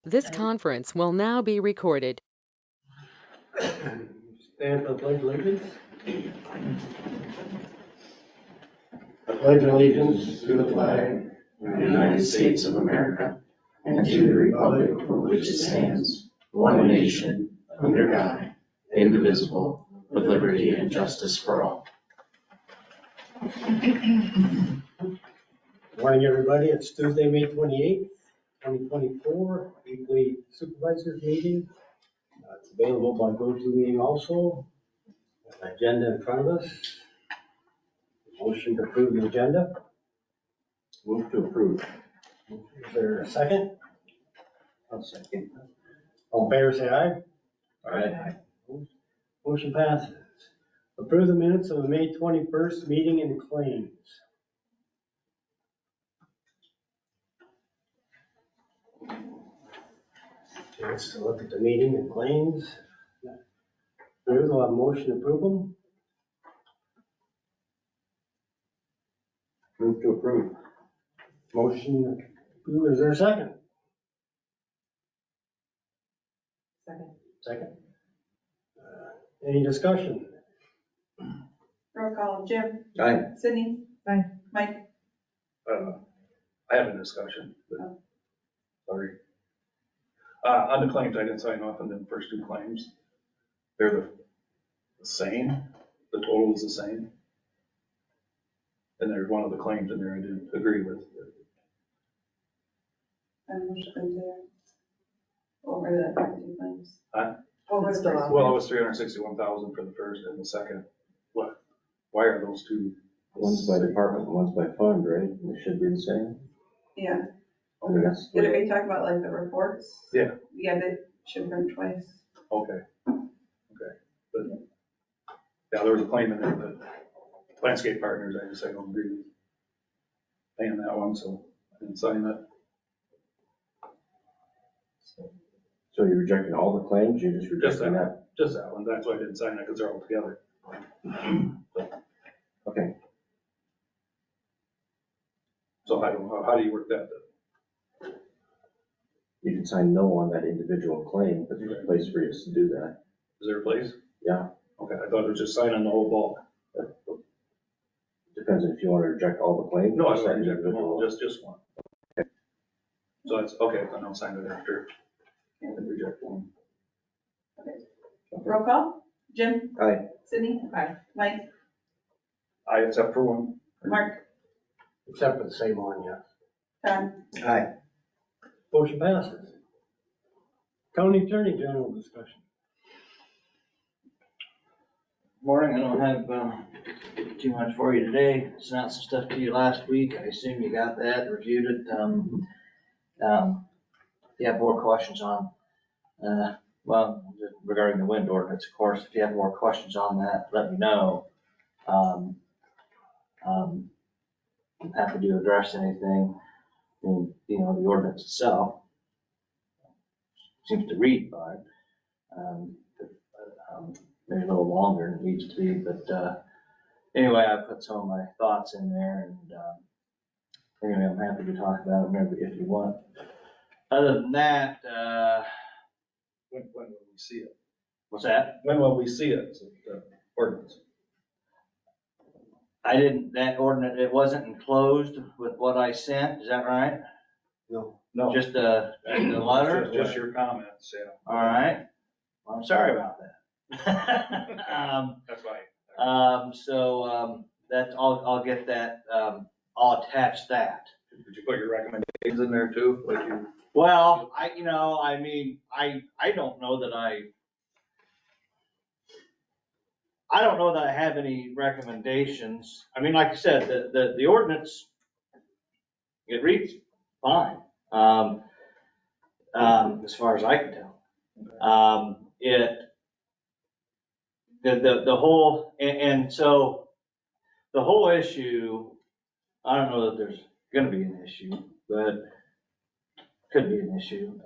This conference will now be recorded. Stand for the pledge of allegiance. I pledge allegiance to the flag of the United States of America and to the republic for which it stands, one nation, under God, indivisible, with liberty and justice for all. Morning, everybody. It's Tuesday, May 28th, 2024, weekly supervisors meeting. It's available by GoToMeeting also. An agenda in front of us. Motion to approve the agenda. Move to approve. Is there a second? I'll second. All in favor, say aye. Aye. Motion passes. Approve the minutes of the May 21st meeting and claims. Chance to look at the meeting and claims. There's a lot of motion to approve them. Move to approve. Motion, is there a second? Second. Any discussion? Roll call, Jim. Aye. Sydney. Aye. Mike. I have a discussion, but, sorry. On the claims, I didn't sign off on the first two claims. They're the same, the total is the same. And there's one of the claims in there I didn't agree with. And we're just going to over the two claims. Huh? Over the first. Well, it was 361,000 for the first and the second. What? Why are those two? One's by department, one's by fund, right? They should be the same. Yeah. Okay. Did we talk about like the reports? Yeah. Yeah, they should have been twice. Okay. Okay. But, yeah, there was a claim in there, but landscape partners, I don't agree with paying that one, so I didn't sign that. So you're rejecting all the claims, you're just rejecting that? Just that one, that's why I didn't sign that, because they're all together. Okay. So I don't know, how do you work that? You can sign no on that individual claim, but there's a place for you to do that. Is there a place? Yeah. Okay, I thought it was just signing the whole bulk. Depends if you want to reject all the claims. No, I or don't sign reject them all, individual. just one. Okay. So that's, okay, then I'll sign it after. I can reject one. Roll call, Jim. Aye. Sydney. Aye. Mike. I except for one. Mark. Except for the same one, yeah. Todd. Aye. Motion passes. County Attorney General discussion. Morning, I don't have too much for you today. Sent out some stuff to you last week. I assume you got that, reviewed it. If you have more questions on, well, regarding the wind ordinance, of course, if you have more questions on that, let me know. I'm happy to address anything. And, you know, the ordinance itself seems to read fine. Maybe a little longer than it needs to be, but anyway, I put some of my thoughts in there, and anyway, I'm happy to talk about it if you want. Other than that, When will we see it? what's that? When will we see it, the ordinance? That ordinance, it wasn't enclosed with what I sent, is that right? No. No. Just a letter? Just your comments, yeah. All right, well, I'm sorry about that. That's fine. So that's, I'll get that, I'll attach that. Did you put your recommendations in there too? Like you? Well, I don't know that I don't know that I have any recommendations. I mean, like I said, the ordinance, it reads fine, as far as I can tell. The whole, and so the whole issue, I don't know that there's gonna be an issue, but could be an issue.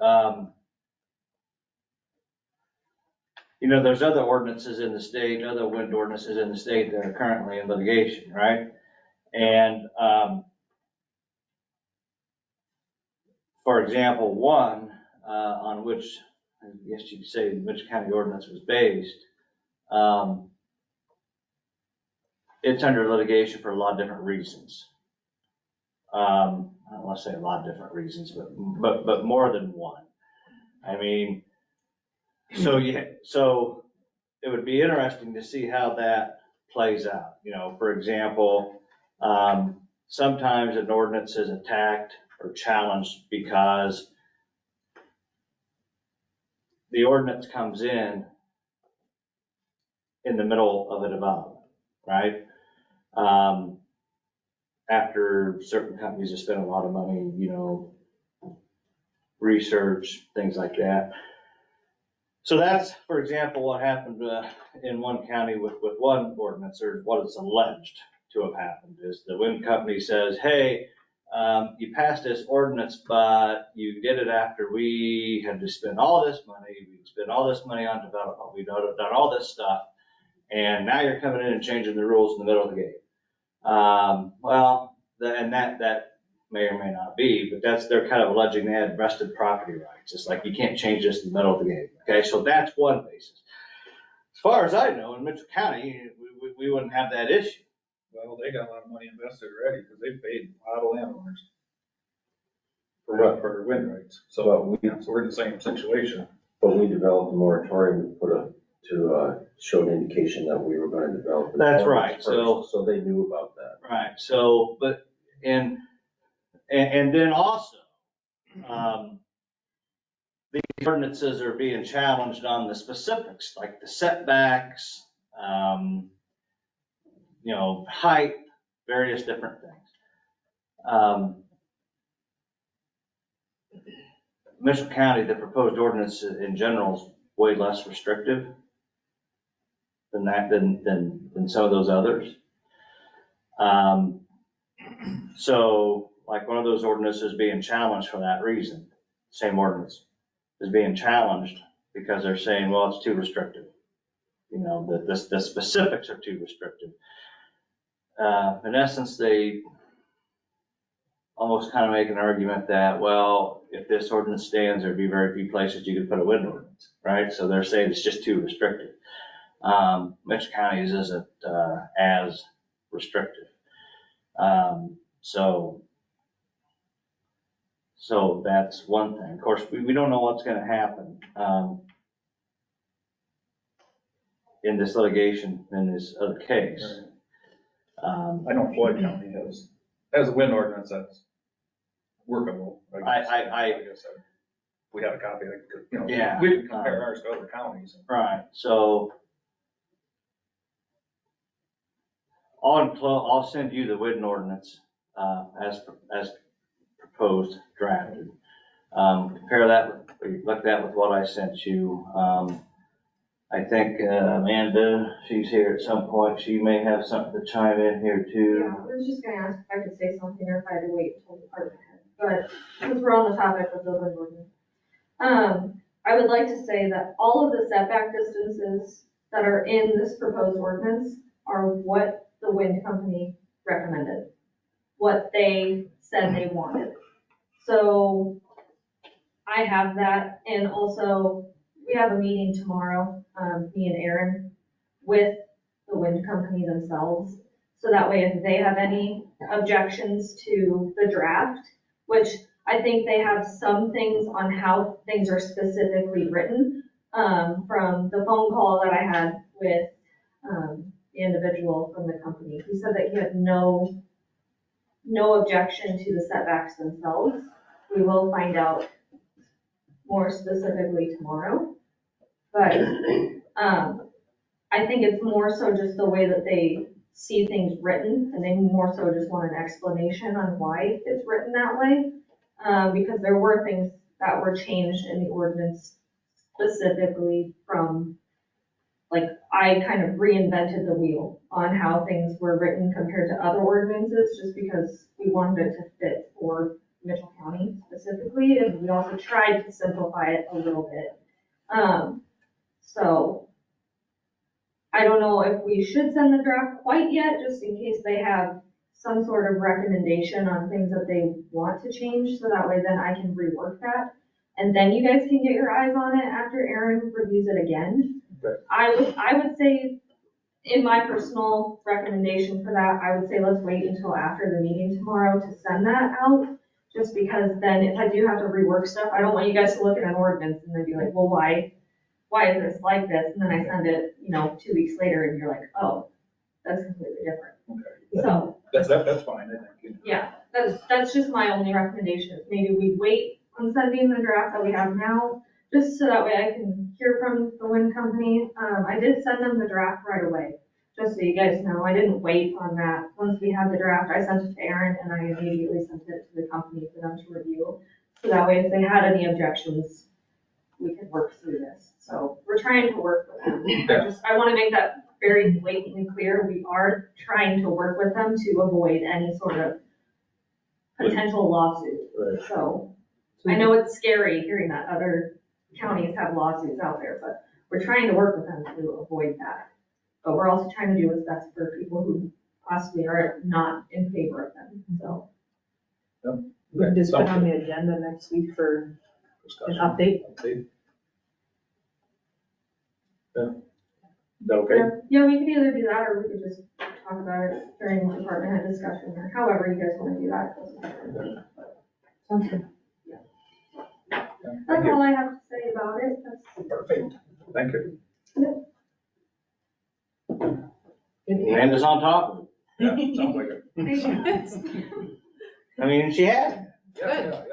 You know, there's other ordinances in the state, other wind ordinances in the state that are currently in litigation, right? And for example, one on which, I guess you could say, the Mitchell County ordinance was based, it's under litigation for a lot of different reasons. I don't want to say a lot of different reasons, but more than one. I mean, so it would be interesting to see how that plays out. You know, for example, sometimes an ordinance is attacked or challenged because the ordinance comes in the middle of a development, right? After certain companies have spent a lot of money, you know, research, things like that. So that's, for example, what happened in one county with one ordinance, or what is alleged to have happened, is the wind company says, hey, you passed this ordinance, but you did it after we had to spend all this money. We spent all this money on development. We've done all this stuff. And now you're coming in and changing the rules in the middle of the game. That may or may not be, but they're kind of alleging they had vested property rights. It's like, you can't change this in the middle of the game. Okay, so that's one basis. As far as I know, in Mitchell County, we wouldn't have that issue. Well, they got a lot of money invested already because they paid a lot of landowners For what? for wind rights. So we're in the same situation. But we developed a moratorium to show an indication that we were going to develop. That's right. So they knew about that. Right. So, but, and then also, these ordinances are being challenged on the specifics, like the setbacks, you know, height, various different things. Mitchell County, the proposed ordinance in general is way less restrictive than some of those others. So like one of those ordinances being challenged for that reason, same ordinance is being challenged because they're saying, well, it's too restrictive. You know, the specifics are too restrictive. In essence, they almost kind of make an argument that, well, if this ordinance stands, there'd be very few places you could put a wind ordinance, right? So they're saying it's just too restrictive. Mitchell County's isn't as restrictive. So that's one thing. Of course, we don't know what's going to happen in this litigation, in this other case. I know Floyd County has a wind ordinance that's workable. I guess we had a copy, you know, Yeah. we can compare ours to other counties. Right. So I'll send you the wind ordinance as proposed, drafted. Compare that, look that with what I sent you. I think Amanda, she's here at some point. She may have something to chime in here too. Yeah, I was just gonna ask if I could say something or if I had to wait until the department head. But since we're on the topic of the wind ordinance, I would like to say that all of the setback distances that are in this proposed ordinance are what the wind company recommended, what they said they wanted. So I have that, and also we have a meeting tomorrow, me and Aaron, with the wind company themselves. So that way, if they have any objections to the draft, which I think they have some things on how things are specifically written, from the phone call that I had with the individual from the company. He said that he had no objection to the setbacks themselves. We will find out more specifically tomorrow. But I think it's more so just the way that they see things written, and they more so just want an explanation on why it's written that way. Because there were things that were changed in the ordinance specifically from, like, I kind of reinvented the wheel on how things were written compared to other ordinances, just because we wanted it to fit for Mitchell County specifically, and we also tried to simplify it a little bit. So I don't know if we should send the draft quite yet, just in case they have some sort of recommendation on things that they want to change, so that way then I can rework that. and then you guys can get your eyes on it after Aaron reviews it again. Right. I would say, in my personal recommendation for that, I would say let's wait until after the meeting tomorrow to send that out. Just because then if I do have to rework stuff, I don't want you guys to look at an ordinance and then be like, well, why is this like this? And then I send it, 2 weeks later and you're like, oh, that's completely different. Okay. So, That's fine, I think. yeah, that's just my only recommendation. Is maybe we wait on sending the draft that we have now, just so that way I can hear from the wind company. I did send them the draft right away, just so you guys know. I didn't wait on that. Once we had the draft, I sent it to Aaron and I immediately sent it to the company for them to review. So that way, if they had any objections, we could work through this. So we're trying to work with them. I want to make that very blatantly clear. We are trying to work with them to avoid any sort of potential lawsuit. Right. So I know it's scary hearing that other counties have lawsuits out there, but we're trying to work with them to avoid that. But we're also trying to do what's best for people who possibly are not in favor of them, so. We can just put on the agenda next week for an update. Yeah. Is that okay? Yeah, we could either do that or we could just talk about it during the department head discussion or however you guys want to do that. Sounds good. That's all I have to say about it. Perfect. Thank you. And is on top of Yeah, sounds like it. it. I mean, she had, Yeah.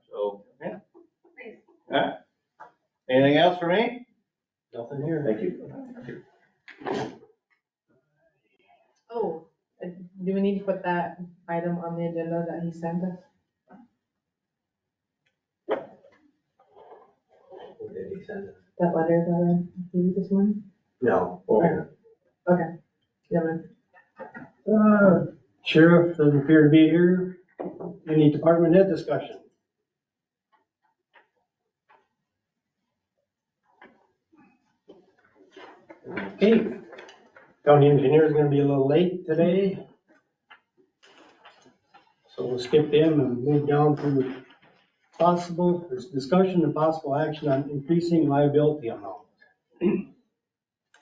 so, yeah. Alright. Anything else for me? Nothing here. Thank you. Oh, do we need to put that item on the agenda that he sent us? What did he send us? That letter that I gave you this morning? No. Okay. Yeah, Sheriff doesn't appear to be here. Any department head discussion? Okay. County engineer is gonna be a little late today. So we'll skip him and move down to there's discussion and possible action on increasing liability amount.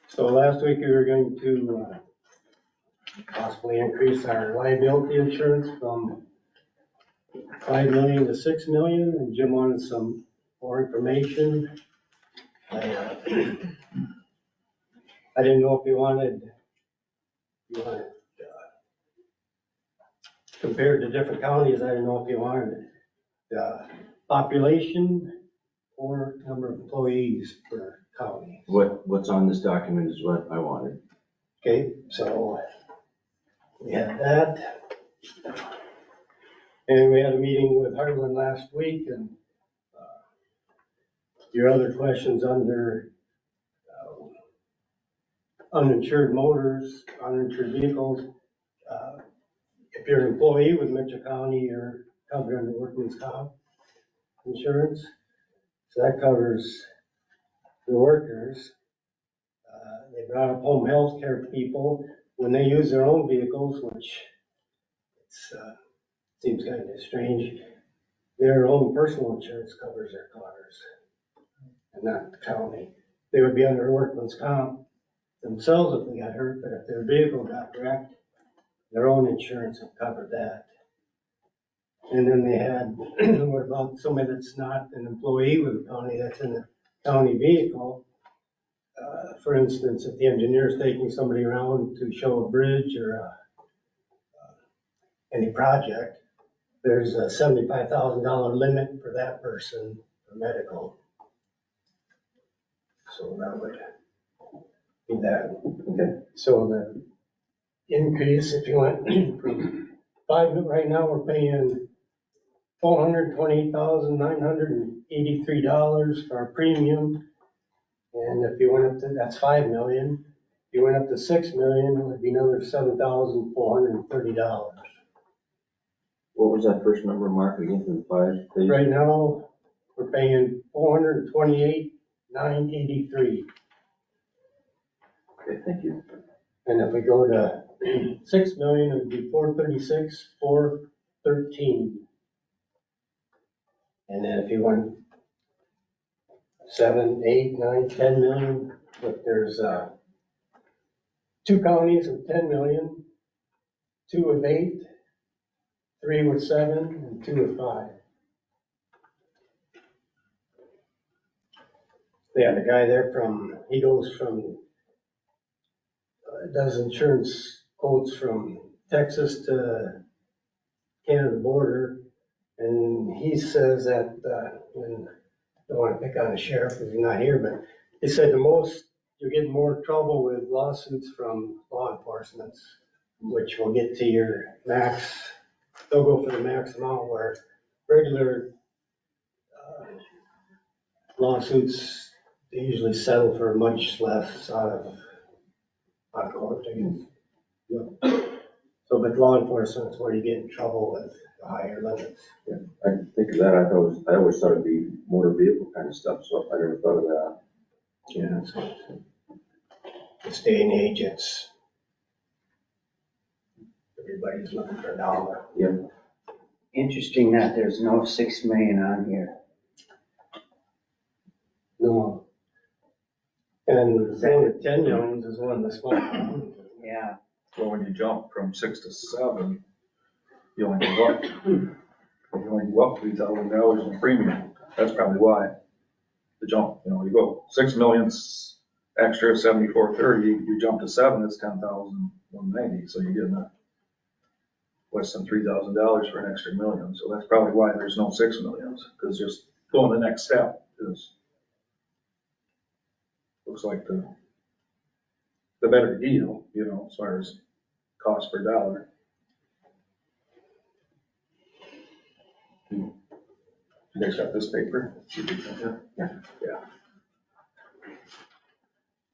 So last week we were going to possibly increase our liability insurance from 5 million to 6 million, and Jim wanted some more information. I didn't know if you wanted compared to different counties, I didn't know if you wanted population or number of employees per county. What's on this document is what I wanted. Okay, so we had that. And we had a meeting with Harlan last week, and your other questions under uninsured motors, uninsured vehicles. If you're an employee with Mitchell County, you're covered under workman's comp insurance. So that covers the workers. They brought up home health care people when they use their own vehicles, which seems kind of strange. Their own personal insurance covers their cars and not the county. They would be under workman's comp themselves if they got hurt, but if their vehicle got wrecked, their own insurance would cover that. And then they had, what about somebody that's not an employee with the county, that's in a county vehicle? For instance, if the engineer is taking somebody around to show a bridge or any project, there's a $75,000 limit for that person for medical. So that would be that. Okay. So the increase, if you went from 5, right now we're paying $428,983 for our premium. And if you went up to, that's 5 million. If you went up to 6 million, it would be another $7,430. What was that first number, Mark, again for the 5, please? Right now, we're paying $428,983. Okay, thank you. And if we go to 6 million, it would be $436,413. And then if you went 7, 8, 9, 10 million, but there's, 2 counties with 10 million, 2 with 8, 3 with 7, and 2 with 5. Yeah, the guy there he goes from, does insurance quotes from Texas to Canada border, and he says that, and I don't want to pick on the sheriff because he's not here, but he said you're getting more trouble with lawsuits from law enforcement, which will get to your max, they'll go for the max amount where regular lawsuits, they usually settle for much less out of court. So, but law enforcement is where you get in trouble with the higher limits. I didn't think of that. I always thought it'd be motor vehicle kind of stuff, so I never thought of that. Yeah, so this day and age, everybody's looking for a dollar. Interesting that there's no 6 million on here. No. And the 10 millions is one of the small ones. Yeah, Well, when you jump from 6 to 7, you only go up $3,000 in premium. That's probably why the jump, you go 6 million extra, 7,430, you jump to 7, it's 10,190, so you're getting less than $3,000 for an extra million. So that's probably why there's no 6 millions, because just going the next step looks like the better deal, as far as cost per dollar. You guys got this paper? Yeah.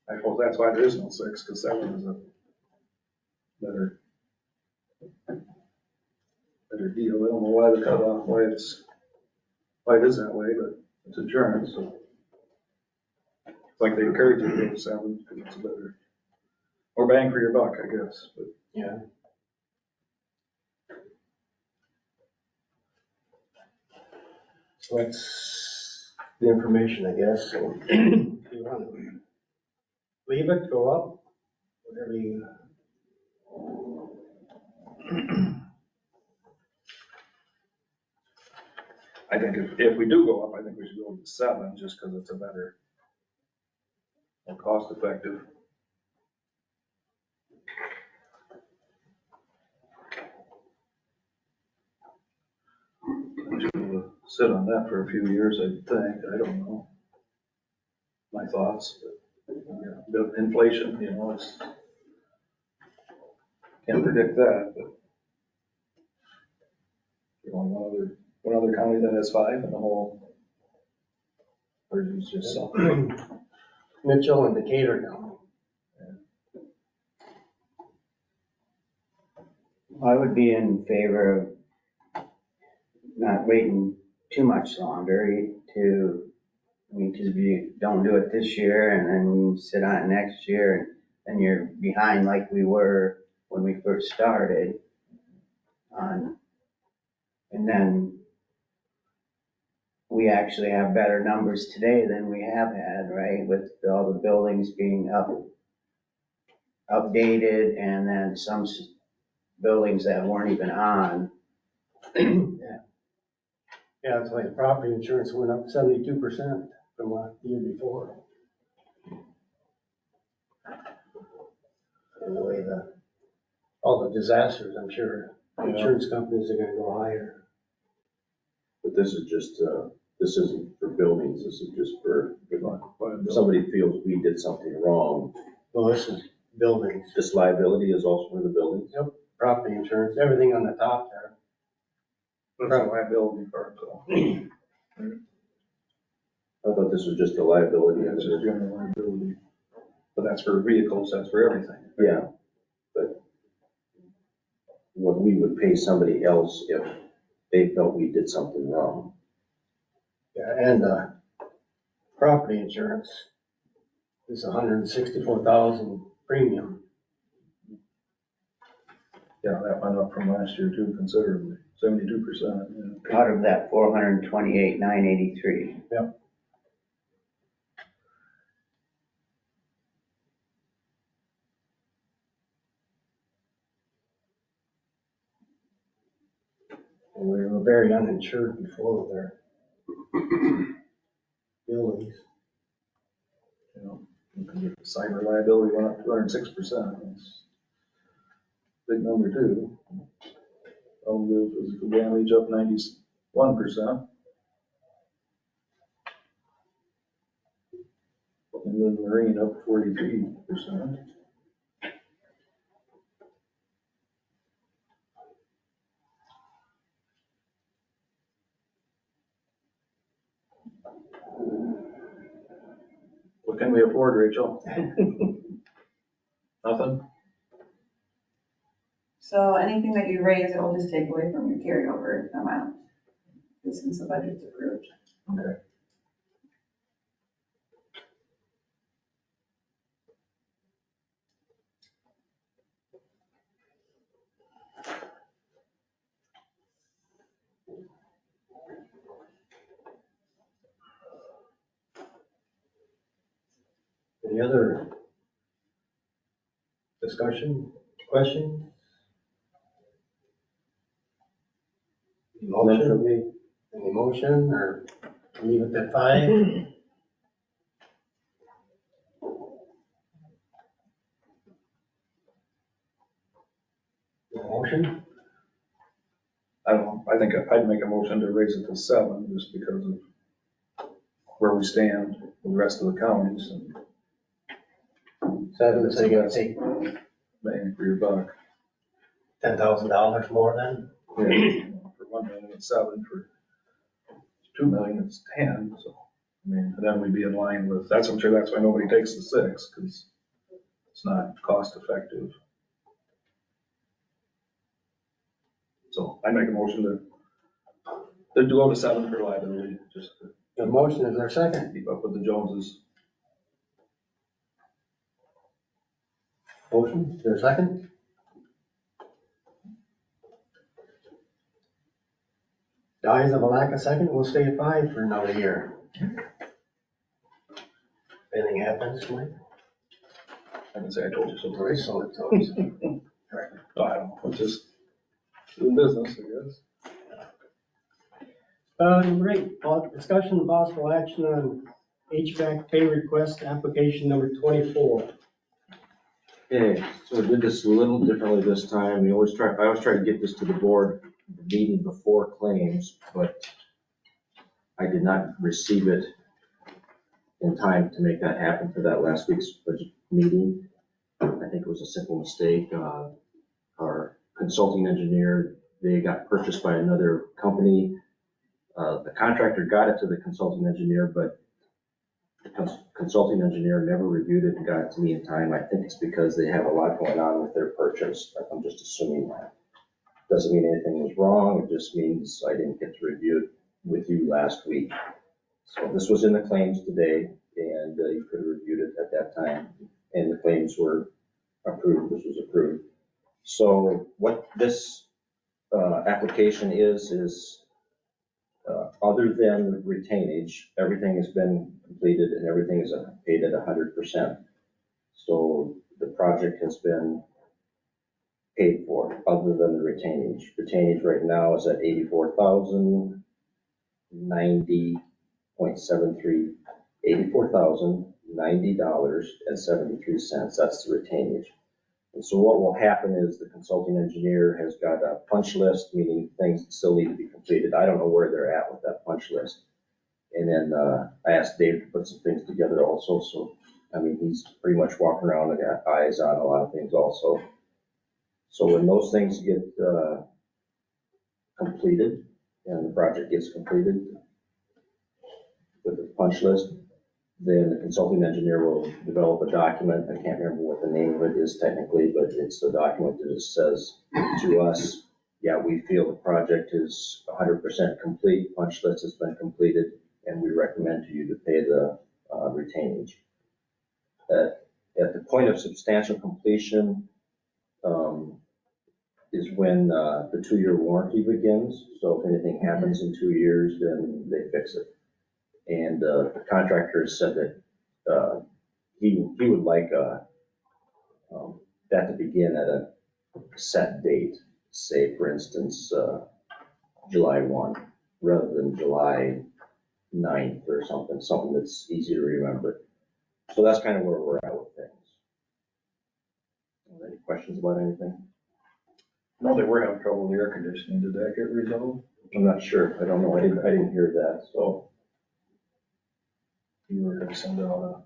I suppose that's why there is no 6, because 7 is a better deal. I don't know why the cutoff, why it is that way, but it's insurance, so. It's like they encourage you to go to 7, because it's better. Or bang for your buck, I guess, but. Yeah. So that's the information, I guess. So if you want to leave it, go up, whatever you. I think if we do go up, I think we should go with 7, just because it's a better, more cost effective. Sit on that for a few years, I think. I don't know. My thoughts, but the inflation, it's, can't predict that, but. One other county that has 5 in the whole, or is it just something? Mitchell and Decatur now. I would be in favor of not waiting too much longer because if you don't do it this year and then you sit on it next year, and you're behind like we were when we first started. And then we actually have better numbers today than we have had, right? With all the buildings being updated, and then some buildings that weren't even on. Yeah, it's like property insurance went up 72% from the year before. And the way all the disasters, I'm sure insurance companies are gonna go higher. But this is just, this isn't for buildings, this is just for, if somebody feels we did something wrong. Well, this is buildings. This liability is also for the buildings? Yep, property insurance, everything on the top there. That's a liability part, so. I thought this was just a liability. It's just general liability. But that's for vehicles, that's for everything. Yeah, but what we would pay somebody else if they felt we did something wrong. Yeah, and property insurance is 164,000 premium. Yeah, that went up from last year too considerably, 72%. Out of that 428,983. Yep. And we were very uninsured before with their buildings. You know, the cyber liability went up 206%. That's a big number too. Automobile physical damage up 91%. And then marine up 43%. What can we afford, Rachel? Nothing? So anything that you raise, it will just take away from your carryover amount, since the budget's approved. Okay. Any other discussion, questions? Motion, any motion, or leave it at 5? Motion? I don't know. I think I'd make a motion to raise it to 7 just because of where we stand with the rest of the counties and 7, so you gotta take bang for your buck. $10,000 more then? Yeah, for 1 million, it's 7. For 2 million, it's 10. So, I mean, then we'd be in line with, I'm sure that's why nobody takes the 6, because it's not cost effective. So I make a motion to go to 7 for liability, just to The motion, is there a second? keep up with the Joneses. Motion, is there a second? Dies of a lack of second, we'll stay at 5 for another year. Anything happens, Mike? I can say I told you so. Right, so it's always. No, I don't know, it's just doing business, I guess. Number 8, discussion and possible action on HVAC pay request application number 24. Okay, so we did this a little differently this time. I always try to get this to the board the meeting before claims, but I did not receive it in time to make that happen for that last week's budget meeting. I think it was a simple mistake. Our consulting engineer, they got purchased by another company. The contractor got it to the consulting engineer, but the consulting engineer never reviewed it and got it to me in time. I think it's because they have a lot going on with their purchase. I'm just assuming that. Doesn't mean anything was wrong. It just means I didn't get to review it with you last week. So this was in the claims today, and you could have reviewed it at that time. And the claims were approved. This was approved. So what this application is other than retainage, everything has been completed and everything is paid at 100%. So the project has been paid for other than the retainage. Retainage right now is at $84,090.73, $84,090.73. That's the retainage. And so what will happen is the consulting engineer has got a punch list, meaning things that still need to be completed. I don't know where they're at with that punch list. And then I asked Dave to put some things together also. So, I mean, he's pretty much walking around and got eyes on a lot of things also. So when those things get completed and the project gets completed with the punch list, then the consulting engineer will develop a document. I can't remember what the name of it is technically, but it's the document that just says to us, yeah, we feel the project is 100% complete, punch list has been completed, and we recommend to you to pay the retainage. At the point of substantial completion is when the 2-year warranty begins. So if anything happens in 2 years, then they fix it. And the contractor has said that he would like that to begin at a set date. Say, for instance, July 1 rather than July 9th or something that's easy to remember. So that's kind of where we're at with things. Any questions about anything? No, they were having trouble with the air conditioning. Did that get resolved? I'm not sure. I don't know. I didn't hear that, so. You were gonna send out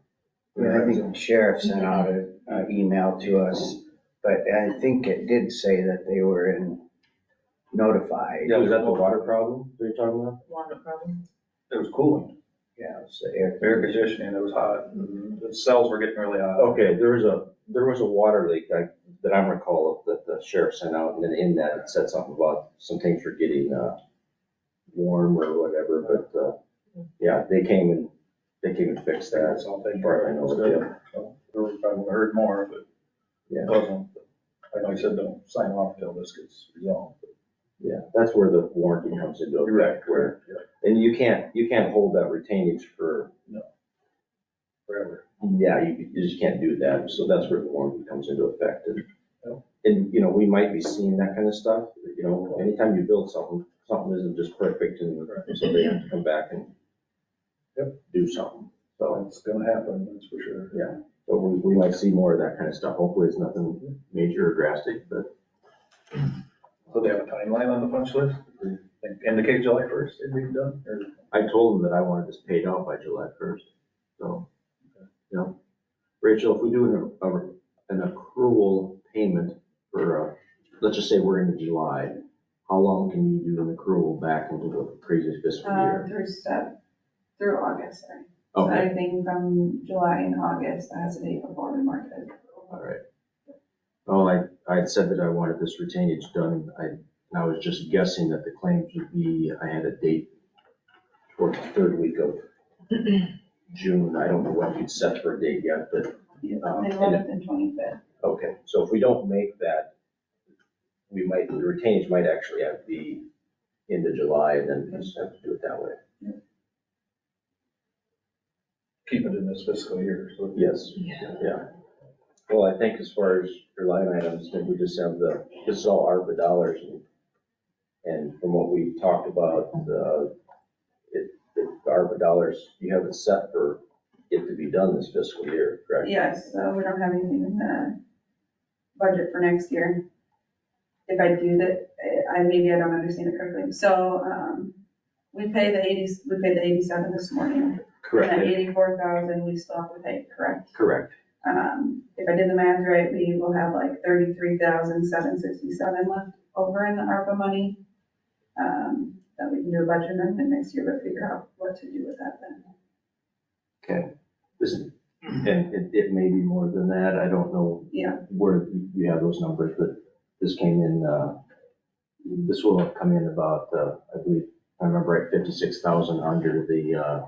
a. Yeah, I think the sheriff sent out an email to us, but I think it did say that they were notified. Yeah, was that the water problem that you're talking about? Water problem. It was cooling. Yeah, it's the air. Air conditioning, it was hot. The cells were getting really hot. Okay, there was a water leak that I recall that the sheriff sent out, and then in that it said something about some things were getting warm or whatever, but yeah, they came and fixed that. That's all they as far as I know. good. So, I would have heard more, but Yeah, it wasn't. I know you said don't sign off until this gets resolved. yeah, that's where the warranty comes into effect, where, and you can't hold that retainage for, Forever. yeah, you just can't do that, so that's where the warranty comes into effect. And, you know, we might be seeing that kind of stuff, you know, anytime you build something isn't just perfect, and so they have to come back and do something, so. It's gonna happen, that's for sure. Yeah, so we might see more of that kind of stuff. Hopefully it's nothing major or drastic, but So they have a timeline on the punch list? Indicate July 1st, it'd be done, or? I told them that I wanted this paid out by July 1st. So, you know, Rachel, if we do an accrual payment for, let's just say we're into July, how long can you do an accrual back into the previous fiscal year? Through August, sorry. So Okay, anything from July and August, that has a date before we mark it. all right. Well, I had said that I wanted this retainage done. I was just guessing that the claims would be, I had a date for the third week of June. I don't know what you'd set for a date yet, but, The 11th and 25th. okay. So if we don't make that, the retainage might actually have to be into July, and then just have to do it that way. Keep it in this fiscal year, so. Yes, yeah. Well, I think as far as your line items, then we just have this is all ARPA dollars, and from what we talked about, the ARPA dollars, you have it set for it to be done this fiscal year, correct? Yes, so we don't have anything in the budget for next year. If I do that, maybe I don't understand it correctly. So, we paid the 87 this morning. Correct. And that 84,000 we still have to pay, correct? Correct. If I did the math right, we will have like 33,767 left over in the ARPA money. That we can do a budget amendment next year, but figure out what to do with that then. Okay. And it may be more than that. I don't know where you have those numbers, but this came in, this will have come in about, I believe, I remember right, 56,000 under the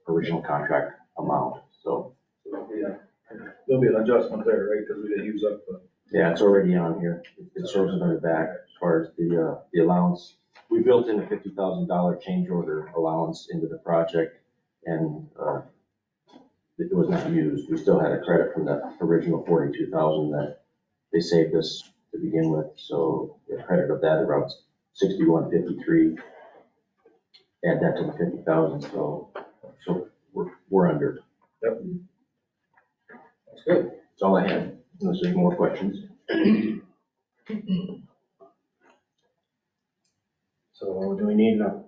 original contract amount, so. There'll be an adjustment there, right, because we didn't use up the. Yeah, it's already on here. It shows it on the back as far as the allowance. We built in a $50,000 change order allowance into the project, and it was not used. We still had a credit from that original 42,000 that they saved us to begin with, so the credit of that around 6153. Add that to the 50,000, so we're under. Yep. That's good. That's all I have, unless there's more questions. So do we need a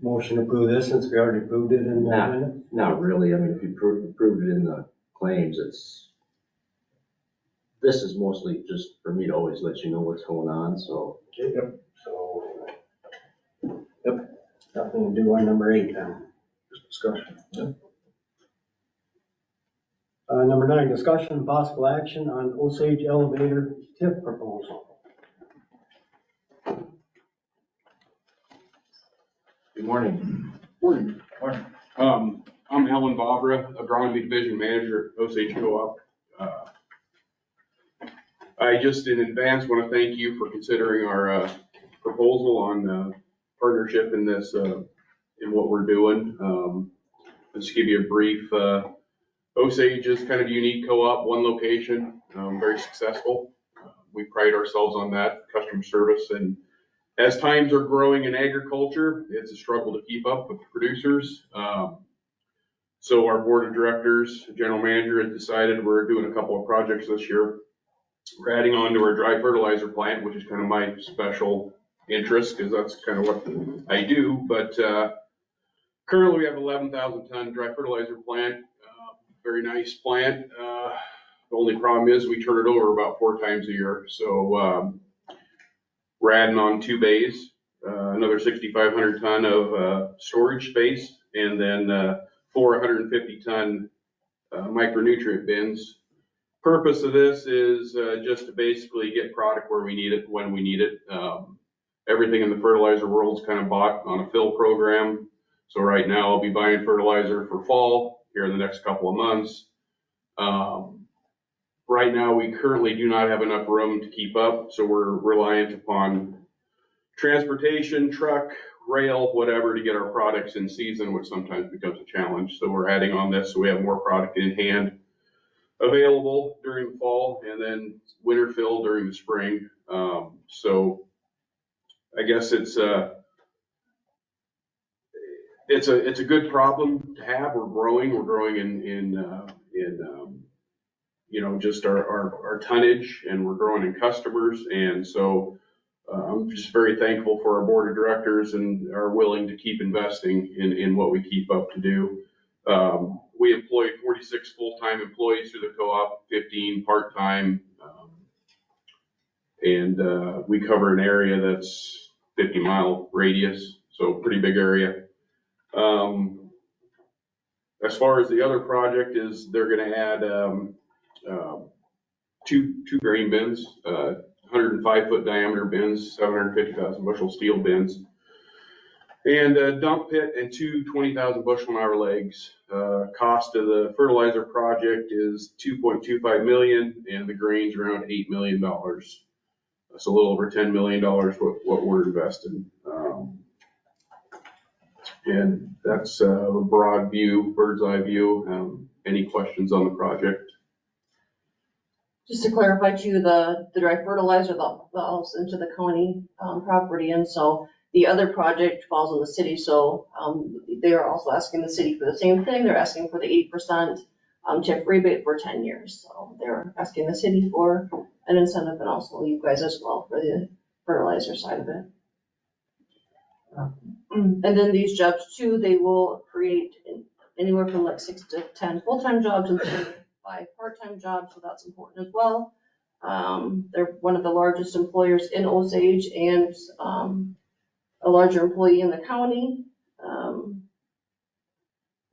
motion to approve this since we already approved it in the minute? Not really. I mean, if you approved it in the claims, this is mostly just for me to always let you know what's going on, so. Yep. So. Yep. Nothing to do on number 8 then. Just discussion. Yep. Number 9, discussion and possible action on Osage elevator tip proposal. Good morning. Morning. Morning. I'm Helen Bobra, Agronomy Division Manager at Osage Co-op. I just in advance want to thank you for considering our proposal on partnership in this, in what we're doing. Just to give you a brief, Osage is kind of a unique co-op, one location, very successful. We pride ourselves on that, customer service, and As times are growing in agriculture, it's a struggle to keep up with the producers. So our board of directors, general manager has decided we're doing a couple of projects this year. We're adding on to our dry fertilizer plant, which is kind of my special interest because that's kind of what I do. But currently we have 11,000 ton dry fertilizer plant, very nice plant. The only problem is we turn it over about 4 times a year. So we're adding on 2 bays, another 6,500 ton of storage space, and then 4 150 ton micronutrient bins. Purpose of this is just to basically get product where we need it, when we need it. Everything in the fertilizer world is kind of bought on a fill program. So right now I'll be buying fertilizer for fall here in the next couple of months. Right now we currently do not have enough room to keep up, so we're reliant upon transportation, truck, rail, whatever, to get our products in season, which sometimes becomes a challenge. So we're adding on this so we have more product in hand available during the fall, and then winter fill during the spring. So I guess it's a good problem to have. We're growing in you know, just our tonnage, and we're growing in customers. And so I'm just very thankful for our board of directors and are willing to keep investing in what we keep up to do. We employ 46 full-time employees through the co-op, 15 part-time, and we cover an area that's 50-mile radius, so pretty big area. As far as the other project is, they're going to add two grain bins, 105-foot diameter bins, 750,000 bushel steel bins, and a dump pit and 2 20,000 bushel an hour legs. Cost of the fertilizer project is $2.25 million, and the grain's around $8 million. That's a little over $10 million what we're investing. And that's a broad view, bird's eye view. Any questions on the project? Just to clarify too, the dry fertilizer falls into the county property, and so the other project falls on the city. So they are also asking the city for the same thing. They're asking for the 8% TIF rebate for 10 years. So they're asking the city for an incentive, and also you guys as well for the fertilizer side of it. And then these jobs too, they will create anywhere from like 6 to 10 full-time jobs and 5 part-time jobs, so that's important as well. They're one of the largest employers in Osage and a larger employee in the county.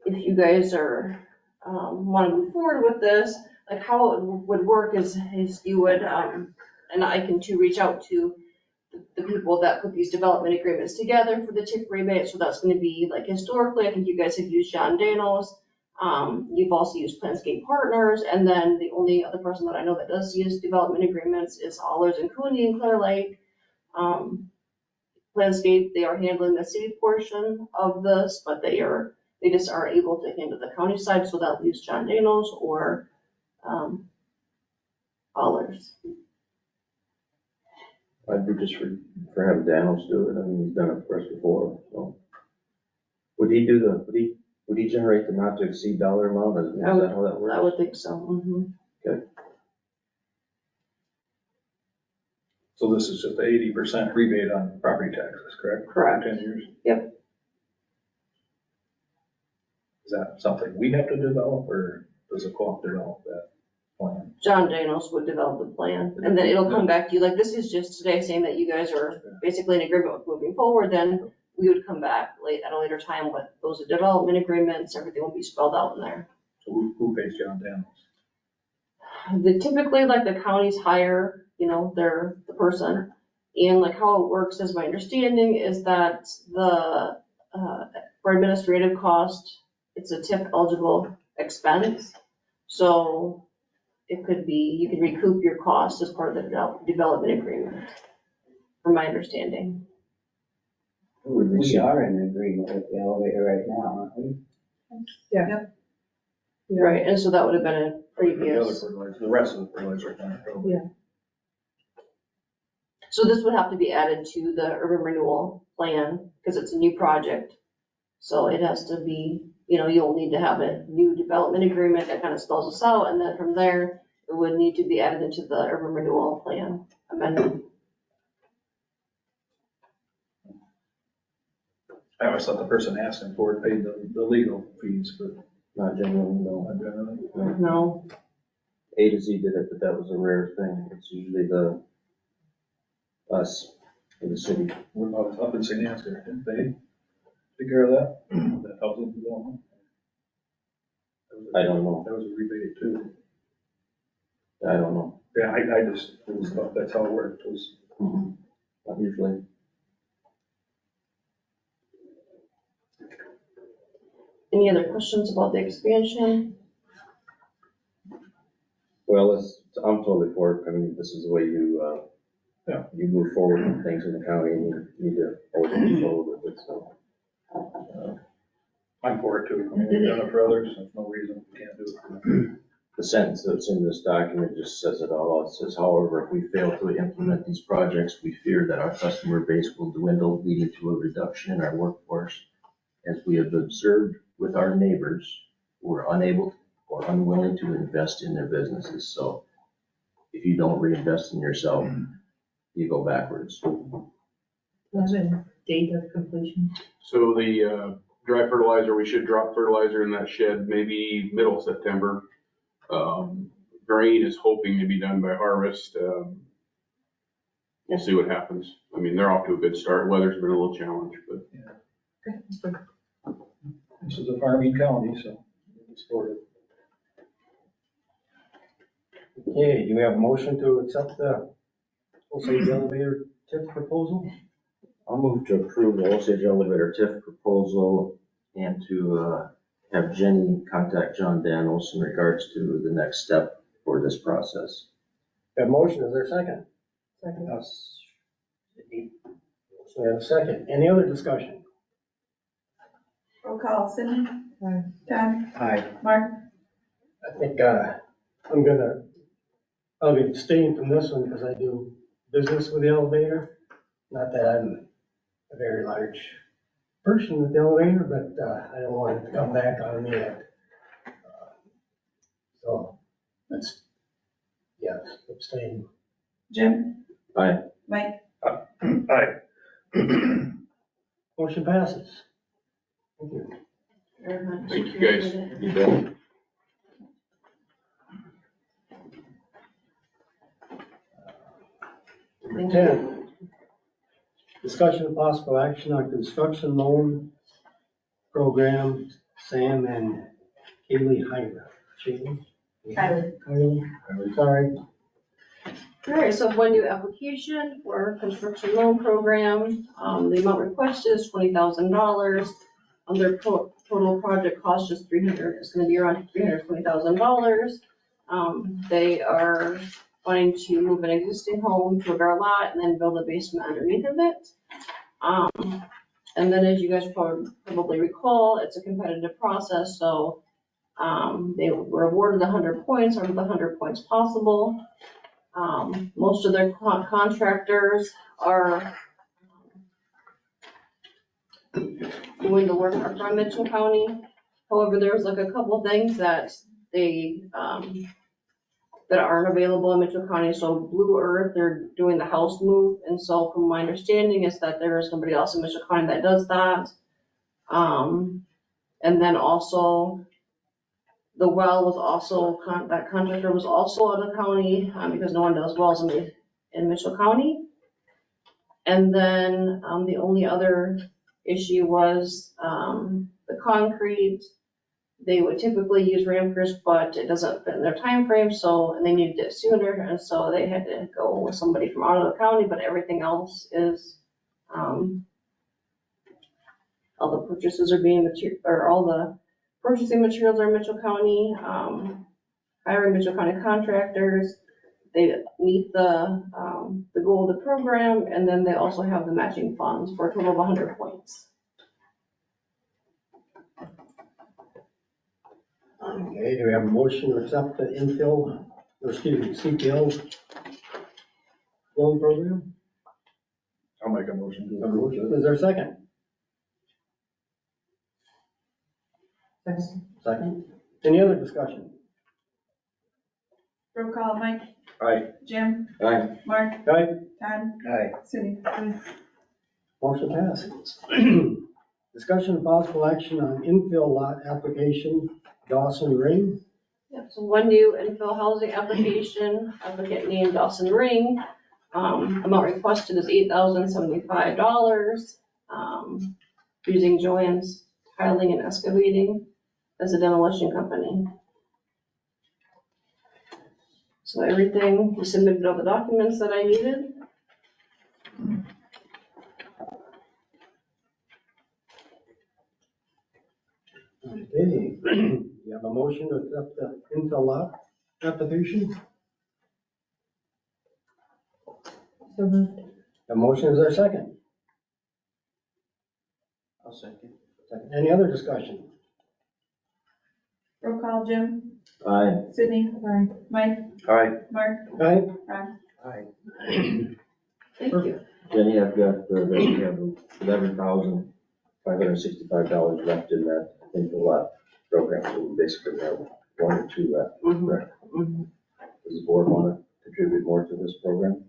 If you guys are want to move forward with this, like how it would work is you would, and I can too reach out to the people that put these development agreements together for the TIF rebate. So that's going to be like historically, I think you guys have used John Danos. You've also used Planscape Partners, and then the only other person that I know that does use development agreements is Allers and Cooney and Clear Lake. Planscape, they are handling the city portion of this, but they just aren't able to handle the county side, so that leaves John Danos or Allers. I'd be just for having Danos do it. I mean, he's done it for us before, so. Would he generate the not to exceed dollar amount? Is that how that works? I would think so. Mm-hmm. Okay. So this is just the 80% rebate on property taxes, correct? Correct. For 10 years? Yep. Is that something we have to develop, or does the co-op develop that plan? John Danos would develop the plan, and then it'll come back to you. Like, this is just today saying that you guys are basically in agreement with moving forward. Then we would come back at a later time with those development agreements. Everything will be spelled out in there. So who pays John Danos? Typically, like, the counties hire, they're the person. And like how it works, is my understanding, is that for administrative cost, it's a TIF eligible expense. So it could be, you can recoup your costs as part of the development agreement, from my understanding. We are in agreement with the elevator right now, aren't we? Yeah. Right, and so that would have been a previous. The rest of the fertilizer plant. Yeah. So this would have to be added to the urban renewal plan, because it's a new project. So it has to be, you'll need to have a new development agreement that kind of spells us out, and then from there, it would need to be added into the urban renewal plan amendment. I always thought the person asking for it paid the legal fees, but Not generally, no. not generally. No, A to Z did it, but that was a rare thing. It's usually us in the city. What about up in St. Ansgar? Didn't they take care of that? That helped with development? I don't know. That was a rebate too. I don't know. Yeah, I just always thought that's how it worked, was Not usually. any other questions about the expansion? Well, I'm totally for it. I mean, this is the way you, Yeah. you move forward with things in the county, and you need to always move forward with it, so. I'm for it too. I mean, we've done it for others, there's no reason we can't do it. The sentence that's in this document just says it all. It says, however, if we fail to implement these projects, we fear that our customer base will dwindle, leading to a reduction in our workforce. As we have observed with our neighbors who are unable or unwilling to invest in their businesses. So if you don't reinvest in yourself, you go backwards. That's a date of completion. So the dry fertilizer, we should drop fertilizer in that shed maybe middle September. Grain is hoping to be done by harvest. We'll see what happens. I mean, they're off to a good start. Weather's been a little challenge, but This is a farming county, so it's for it. Okay, do we have a motion to accept the Osage elevator TIF proposal? I'll move to approve the Osage elevator TIF proposal and to have Jenny contact John Danos in regards to the next step for this process. Got a motion, is there a second? Second. Yes. So we have a second. Any other discussion? Roll call, Cindy? Aye. John? Aye. Mark? I think, I'll be abstaining from this one because I do business with the elevator. Not that I'm a very large person with the elevator, but, I don't want it to come back on me yet. So, that's, yes, abstain. Jim? Aye. Mike? Aye. Motion passes. Thank you. Very much. thank you guys. You bet. Number 10, discussion of possible action on construction loan program, Sam and Kaylee Hyder. Kylie, sorry. All right, so one new application for construction loan program. The amount requested is $20,000. Their total project cost is it's gonna be around $320,000. They are wanting to move an existing home to a bare lot and then build a basement underneath of it. And then as you guys probably recall, it's a competitive process, so they were awarded 100 points, or the 100 points possible. Most of their contractors are doing the work from Mitchell County. However, there's like a couple things that they, that aren't available in Mitchell County. So Blue Earth, they're doing the house move. And so from my understanding is that there is somebody else in Mitchell County that does that. And then also the well was also, that contractor was also out of the county, because no one does wells in Mitchell County. And then, the only other issue was, the concrete. They would typically use Ramcrest, but it doesn't fit in their time frame, so, and they needed it sooner, and so they had to go with somebody from out of the county, but everything else is, all the purchases are being all the purchasing materials are Mitchell County, hiring Mitchell County contractors. They meet the goal of the program, and then they also have the matching funds for a total of 100 points. Okay, do we have a motion to accept the CPL loan program? I'll make a motion to A approve motion, it. is there a second? Second. Second. Any other discussion? Roll call, Mike, Aye. Jim, Aye. Mark, Aye. Todd, Aye. Cindy. Motion passes. Discussion of possible action on infill lot application, Dawson Ring. Yep, so one new infill housing application, applicant named Dawson Ring. Amount requested is $8,075. Using Joanne's Tiling and Excavating as a demolition company. So everything, we submitted all the documents that I needed. Okay, you have a motion to accept the infill lot application? So moved. A motion, is there a second? I'll second. Second. Any other discussion? Roll call, Jim, Aye. Sydney, Aye. Mike, Aye. Mark, Aye. Ron. Aye. Thank you. Jenny, I've got, we have $11,565 left in that infill lot program, so we basically have 1 or 2 left. Mhm. Correct. Mhm. Does the board want to contribute more to this program?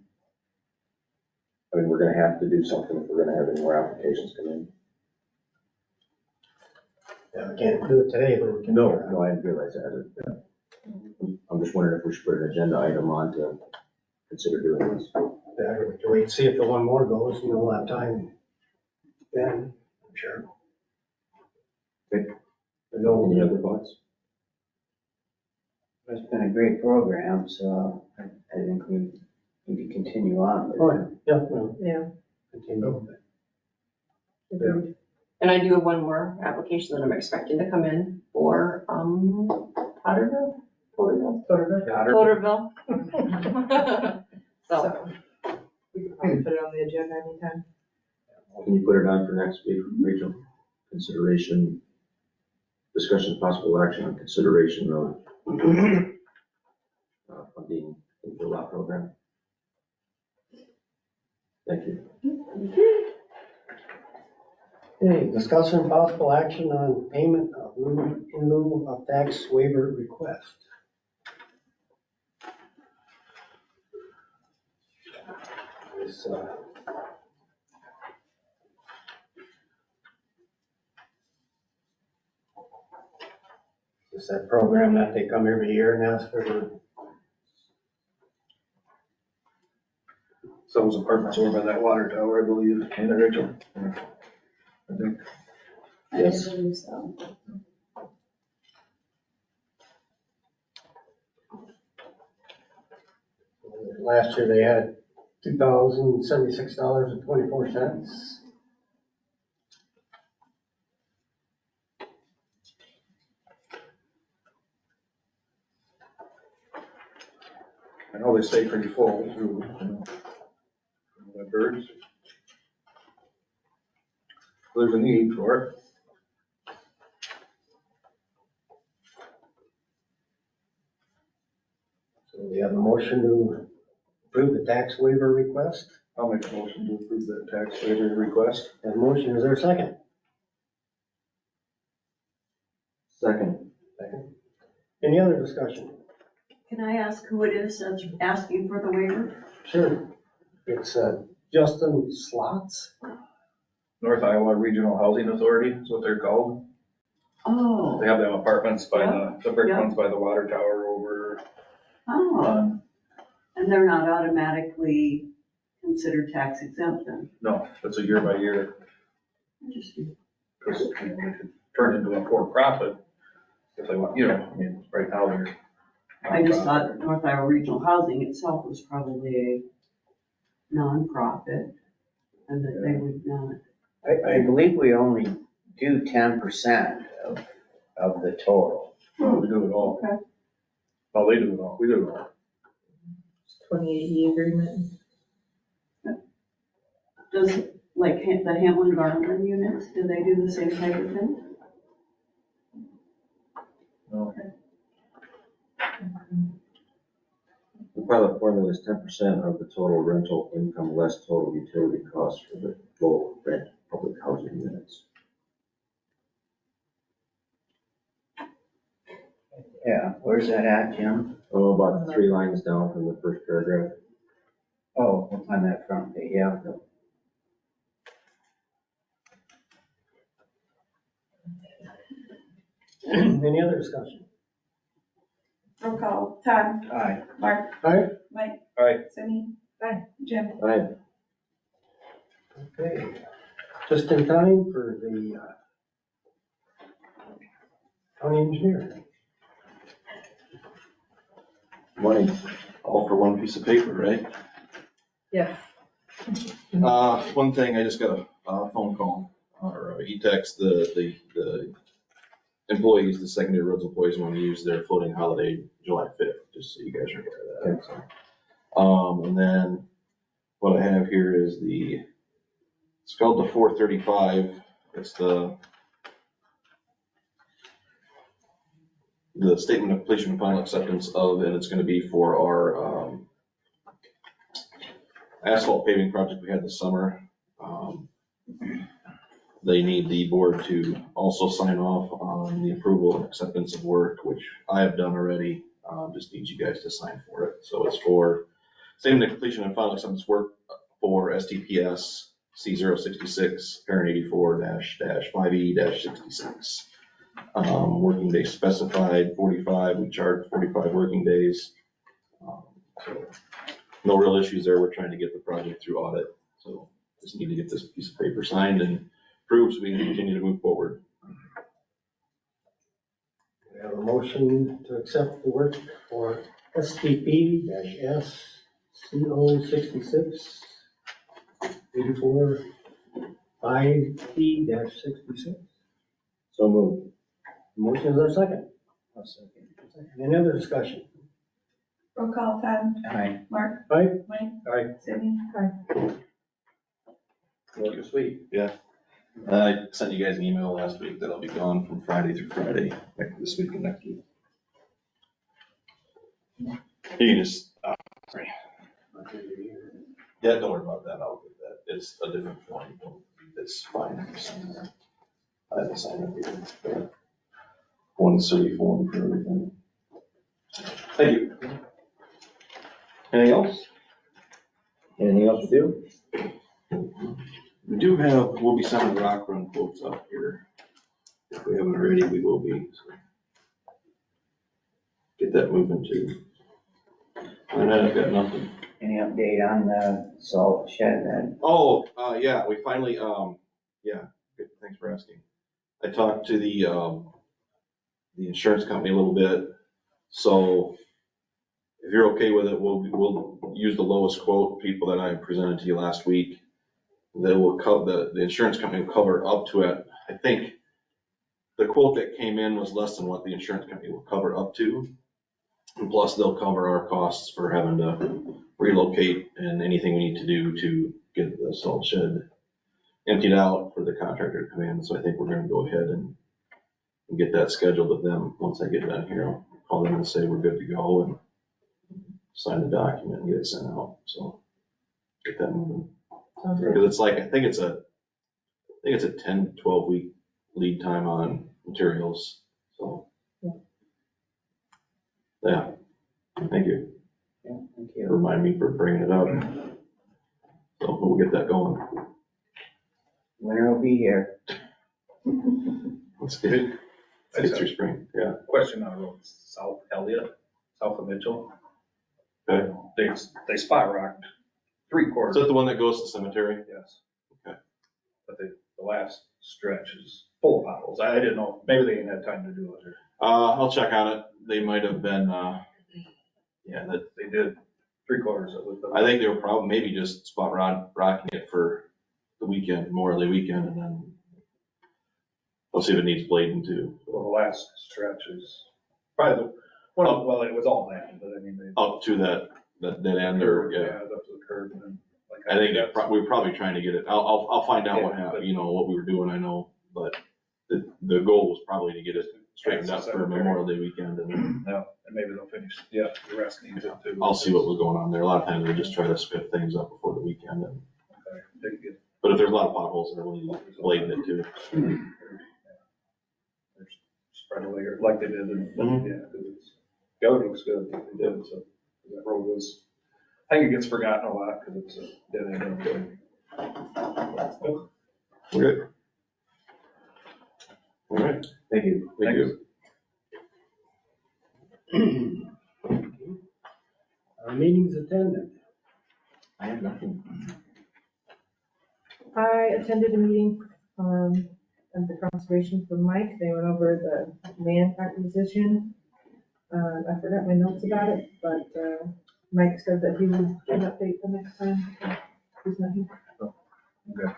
I mean, we're gonna have to do something if we're gonna have any more applications come in. Yeah, we can't do it today, but we can. No, I realize that. I'm just wondering if we should put an agenda item on to consider doing this. Yeah, we can wait, see if the one more goes, and we'll have time then, I'm sure. Okay. No, Any other thoughts? It's been a great program, so I think we need to continue on with it. oh, yeah, well, Yeah. continue. Agreed. And I do have one more application that I'm expecting to come in for, Potterville? Potterville. So, So, we can probably put it on the agenda anytime. Can you put it on for next week, Rachel? Consideration, discussion of possible action on consideration of funding infill lot program. Thank you. Okay, discussion and possible action on payment of in lieu of tax waiver request. This, is that program that they come every year and ask for the So those apartments over by that water tower, I believe, ain't it, Rachel? I think. Yes. I believe so. last year they had $2,076.24. I know they stay pretty full too, you know. I've heard. There's a need for it. So we have a motion to approve the tax waiver request. I'll make a motion to approve that tax waiver request. That motion, is there a second? Second. Second. Any other discussion? Can I ask who it is that's asking for the waiver? Sure. It's Justin Slots. North Iowa Regional Housing Authority is what they're called. Oh, They have them apartments by the brick Yeah. ones by the water tower over oh, on, and they're not automatically considered tax exempt then? no, it's a year by year. Interesting. Because you know, they could turn into a for-profit if they want, you know, I mean, right now they're. I just nonprofit. thought North Iowa Regional Housing itself was probably a nonprofit and that they would not. I believe we only do 10% of the total. No, we do it all. Okay. Oh, they do it all. We do it all. 2080 agreement. Does, like, the Hamlin Garland units, do they do the same type of thing? No. The pilot formula is 10% of the total rental income less total utility costs for the low rent public housing units. Yeah, where's that at, Jim? Oh, about 3 lines down from the first paragraph. Oh, on that front page, yeah. Any other discussion? Roll call, Todd, Aye. Mark, Aye. Mike. Aye. Cindy. Aye. Jim. Aye. Okay, just in time for the county engineer. Money, all for one piece of paper, right? Yes. One thing, I just got a phone call, or a e-text, the employees, the secondary roads employees want to use their floating holiday July 5th, just so you guys are aware of that. So. And then what I have here is it's called the 435. It's the statement of completion and final acceptance of, and it's going to be for our asphalt paving project we had this summer. They need the board to also sign off on the approval and acceptance of work, which I have done already. Just need you guys to sign for it. So it's for statement of completion and final acceptance work for STPS C066 parent 84-5E-66. Working day specified 45. We charge 45 working days. So no real issues there. We're trying to get the project through audit. So just need to get this piece of paper signed and approved so we can continue to move forward. We have a motion to accept the work for STP-S CO66 84-5E-66. So moved. Motion is our second. I'll second. Any other discussion? Roll call, Todd, Aye. Mark, Aye. Mike. Aye. Cindy. Thank you. Sweet. Yeah. I sent you guys an email last week that I'll be gone from Friday through Friday, like this week and next week. You can just, sorry. Yeah, don't worry about that. I'll get that. It's a different form. It's fine. I have to sign it here. One silly form for everything. Thank you. Anything else? Anything else with you? We do have, we'll be sending rock run quotes out here. If we haven't already, we will be. So get that moving too. And I've got nothing. Any update on the salt shed then? Oh, yeah, we finally, yeah, good, thanks for asking. I talked to the insurance company a little bit. So if you're okay with it, we'll use the lowest quote, people that I presented to you last week. They will cover, the insurance company will cover up to it. I think the quote that came in was less than what the insurance company will cover up to. And plus they'll cover our costs for having to relocate and anything we need to do to get the salt shed emptied out for the contractor to come in. So I think we're gonna go ahead and get that scheduled with them. Once I get done here, I'll call them and say we're good to go and sign the document and get it sent out. So get that moving. Because it's like, I think it's a 10, 12 week lead time on materials. So, yeah, thank you. Yeah, thank you. Remind me for bringing it up. So we'll get that going. Winter will be here. Let's get it. Let's get through spring, yeah. Question on road, South Elliott, south of Mitchell. Okay. They spot rocked 3/4. Is that the one that goes to the cemetery? Yes. Okay. But the last stretch is full of potholes. I didn't know, maybe they didn't have time to do it. Or I'll check on it. They might have been, yeah, that, they did 3/4 of it. I think they were probably maybe just spot rocking it for the weekend, Memorial Day weekend, and then we'll see if it needs blading too. Well, the last stretch is probably well, it was all that, but I mean, they. Up to that dead end or, yeah. Yeah, up to the curb and then. Like I think we're probably trying to get it, I'll find out what happened, you know, what we were doing, I know, but the goal was probably to get it straightened up for Memorial Day weekend, and No, and maybe they'll finish, yeah, the rest needs it too. I'll see what was going on there. A lot of times we just try to spiff things up before the weekend, and, They get- but if there's a lot of potholes, they're really blading it too. They're spread away, like they did, and, Mhm. yeah, 'cause it's, the other looks good, like they did, so, that road was, I think it gets forgotten a lot, because it's a dead end road. We're good. All right, Thank you. thank you. Our meetings attended. I have nothing. I attended a meeting, at the conservation for Mike. They went over the land acquisition. I forgot my notes about it, but, Mike said that he would give an update the next time. He's not here. Okay.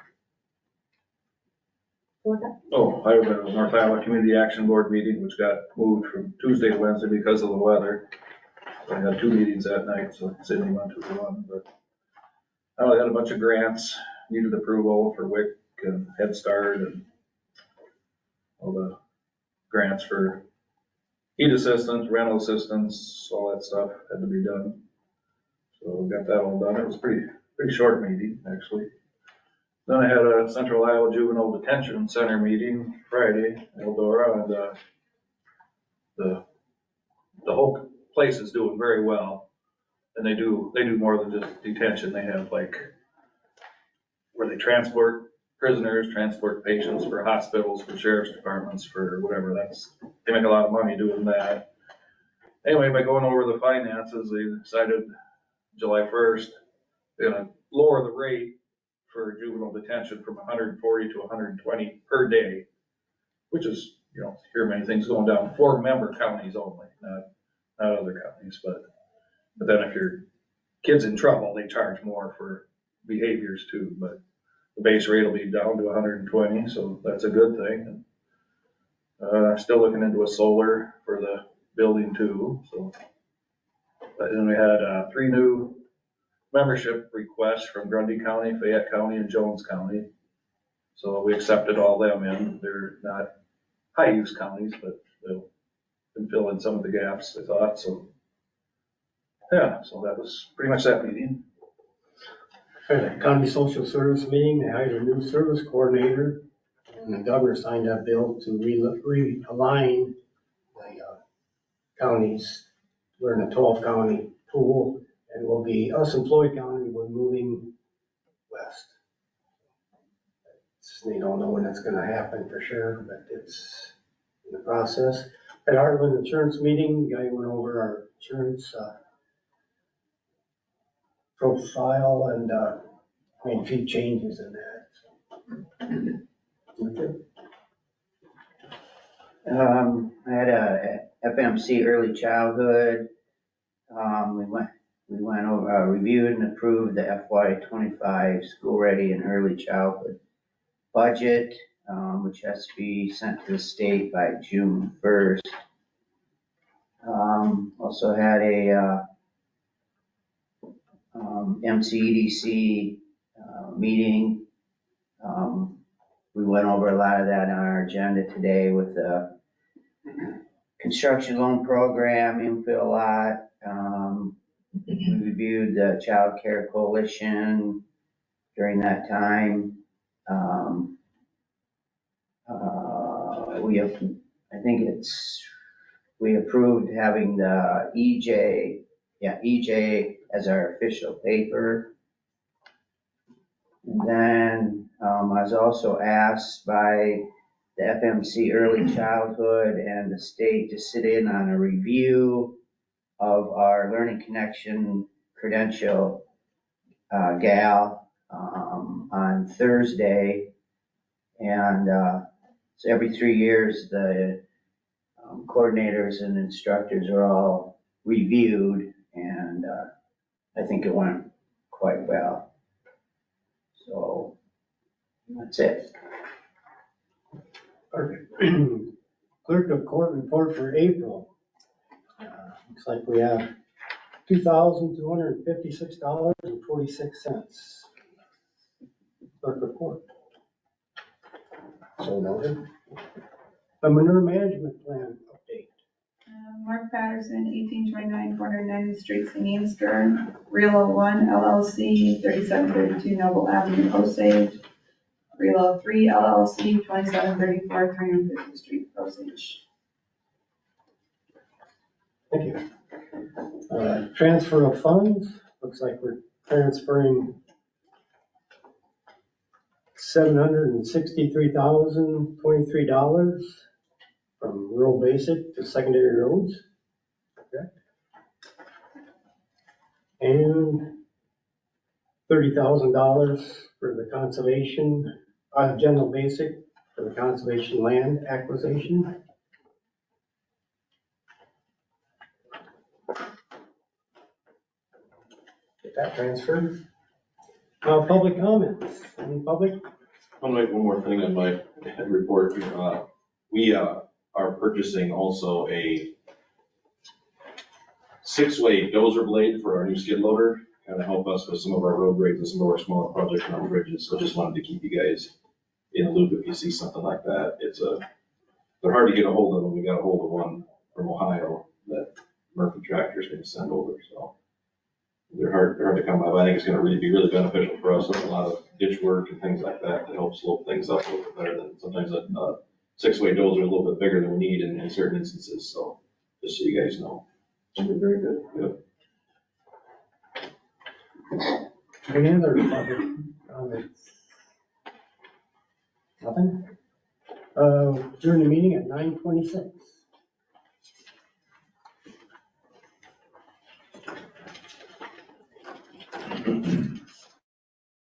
What was that? Oh, I have a North Iowa Community Action Board meeting, which got moved from Tuesday to Wednesday because of the weather. So I had 2 meetings that night, so Sydney went to one, but I had a bunch of grants, needed approval for WIC and Head Start and all the grants for heat assistance, rental assistance, all that stuff had to be done. So we got that all done. It was pretty short meeting, actually. Then I had a Central Iowa Juvenile Detention Center meeting Friday, in Eldora, and the whole place is doing very well. And they do more than just detention. They have like where they transport prisoners, transport patients for hospitals, for sheriff's departments, for whatever. They make a lot of money doing that. Anyway, by going over the finances, they decided July 1st, they're gonna lower the rate for juvenile detention from 140 to 120 per day, which is, hear many things going down for member counties only, not other counties, but then if your kid's in trouble, they charge more for behaviors too, but the base rate will be down to 120, so that's a good thing. Still looking into a solar for the building too, so. But then we had 3 new membership requests from Grundy County, Fayette County, and Jones County. So we accepted all them in. They're not high-use counties, but they'll can fill in some of the gaps, I thought, so. Yeah, so that was pretty much that meeting. At the county social service meeting, they hired a new service coordinator, and the governor signed that bill to realign the counties. We're in a 12-county pool, and we'll be, us employed county, we're moving west. They don't know when it's gonna happen for sure, but it's in the process. At Heartland Insurance meeting, guy went over our insurance profile and made a few changes in that. I had a FMC early childhood. We went over, reviewed and approved the FY25 school ready and early childhood budget, which has to be sent to the state by June 1st. Also had a MCEDC meeting. We went over a lot of that on our agenda today with the construction loan program, infill lot. We reviewed the Child Care Coalition during that time. We approved having the EJ as our official paper. And then I was also asked by the FMC Early Childhood and the state to sit in on a review of our Learning Connection credential gal on Thursday. And so every 3 years, the coordinators and instructors are all reviewed, and I think it went quite well. So that's it. Clerk of Court report for April. Looks like we have $2,256.46. Clerk of Court. So noted. A manure management plan update. Mark Patterson, 1829 490th Street, St. Anstern. Relo 1 LLC, 3732 Noble Avenue, Osage. Relo 3 LLC, 2734 350th Street, Osage. Thank you. Transfer of funds, looks like we're transferring $763,023 from rural basic to secondary roads. Correct. And $30,000 for the conservation, general basic for the conservation land acquisition. Get that transferred. Public comments. Any public? I'll make one more thing on my report. We are purchasing also a 6-way dozer blade for our new skid loader, kind of help us with some of our road grades and some of our smaller projects on bridges. So just wanted to keep you guys in the loop if you see something like that. They're hard to get a hold of them. We got a hold of one from Ohio that Murphy Tractor's going to send over, so. They're hard to come by, but I think it's gonna be really beneficial for us. There's a lot of ditch work and things like that to help slope things up a little bit better than sometimes a 6-way dozer is a little bit bigger than we need in certain instances, so just so you guys know. It's been very good. Yep. Any other public comments? Nothing? During the meeting at 9:26.